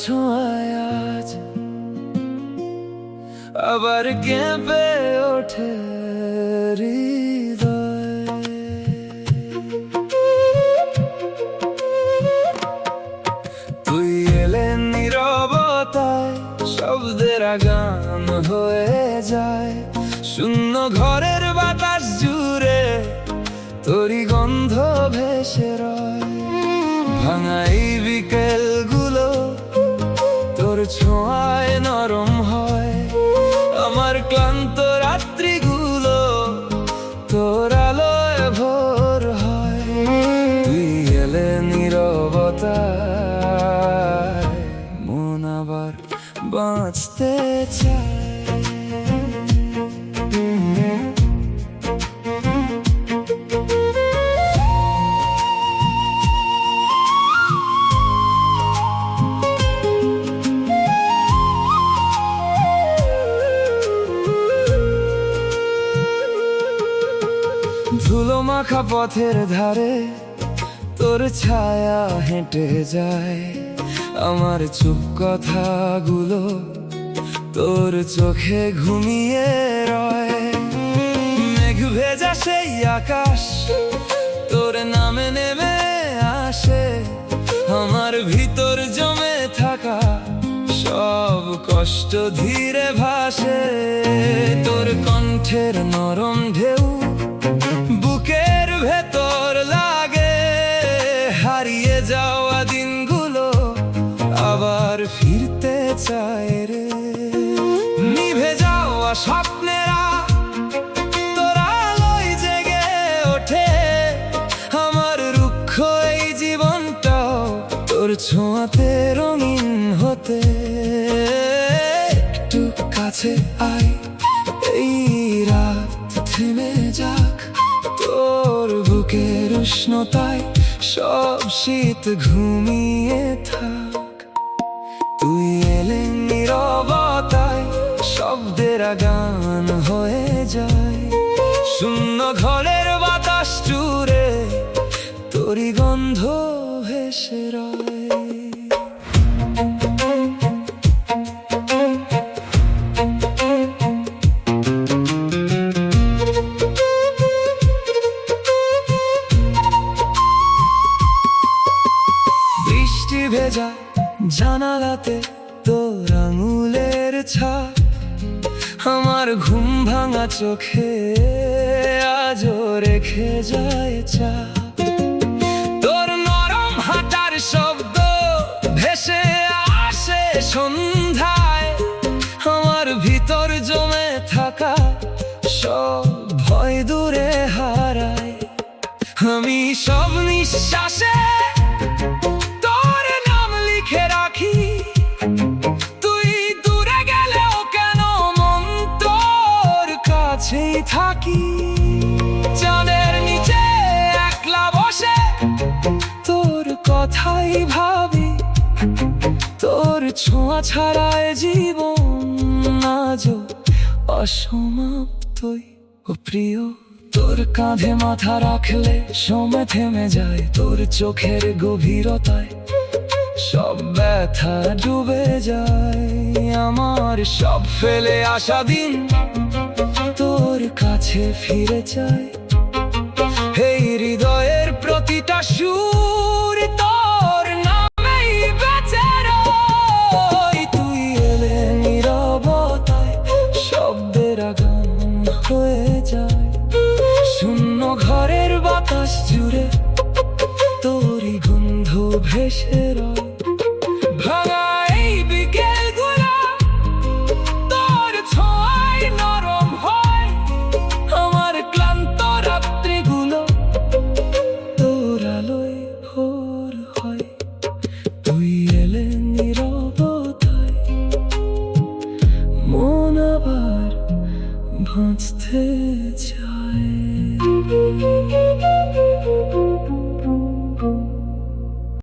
ছোঁয়ায় আজ আবার কেঁপে ওঠে হৃদয়। তুই এলে নীরবতায়, শব্দের গান হয়ে যায়। শূন্য ঘরের বাতাস জুড়ে তোরই গন্ধ ভেসে রয়। ভাঙা এই বিকেলগুলো তোর ছোঁয়ায় নরম হয়। আমার ক্লান্ত রাত্রিগুলো তোর আলোয় ভোর হয়। তুই এলে নীরবতায়, মন আবার বাঁচতে চায়। ধুলো মাখা পথের ধারে তোর ছায়া হেঁটে যায়। আমার চুপ কথাগুলো তোর চোখে ঘুমিয়ে রয়। মেঘ ভেজা সেই আকাশ তোর নামে নেমে আসে। আমার ভিতর জমে থাকা সব কষ্ট ধীরে ভাসে। তোর কণ্ঠের নরম ঢেউ বুকের ভেতর লাগে। হারিয়ে যাওয়া দিনগুলো আবার ফিরতে চায় রে। নিভে যাওয়া স্বপ্নেরা তোর আলোয় জেগে ওঠে। আমার রুক্ষ এই জীবনটাও তোর ছোঁয়াতে রঙিন হতে। একটু কাছে আয়, এই রাত থেমে যাক। তোর বুকের উষ্ণতায় সব শীত ঘুমিয়ে থাক। তুই এলে নীরবতায়, শব্দের গান হয়ে যায়। শূন্য ঘরের বাতাস জুড়ে তোরই গন্ধ ভেসে রয়। বৃষ্টি ভেজা জানালাতে তোর আঙুলের ছাপ। আমার ঘুম ভাঙা চোখে আজও রেখে যায় চাপ। তোর নরম হাঁটার শব্দ ভেসে আসে সন্ধ্যায়। আমার ভিতর জমে থাকা সব ভয় দূরে হারায়। আমি সব নিঃশ্বাসে তোর নাম লিখে রাখি। তুই দূরে গেলেও কেন মন তোর কাছেই থাকি। চাঁদের নিচে একলা বসে তোর কথাই ভাবি। তোর ছোঁয়া ছাড়ায় জীবন আজও অসমাপ্তই ও প্রিয়। তোর কাঁধে মাথা রাখলে সময় থেমে যায়। তোর চোখের গভীরতায় সব ব্যথা ডুবে যায়। আমার সব ফেলে আসা দিন তোর কাছে ফিরে চায়। এই হৃদয়ের প্রতিটা সুর তোর নামেই বেঁচে রয়। তুই এলে নীরবতায়, শব্দের গান হয়ে যায়। শূন্য ঘরের বাতাস জুড়ে তোরই গন্ধ ভেসে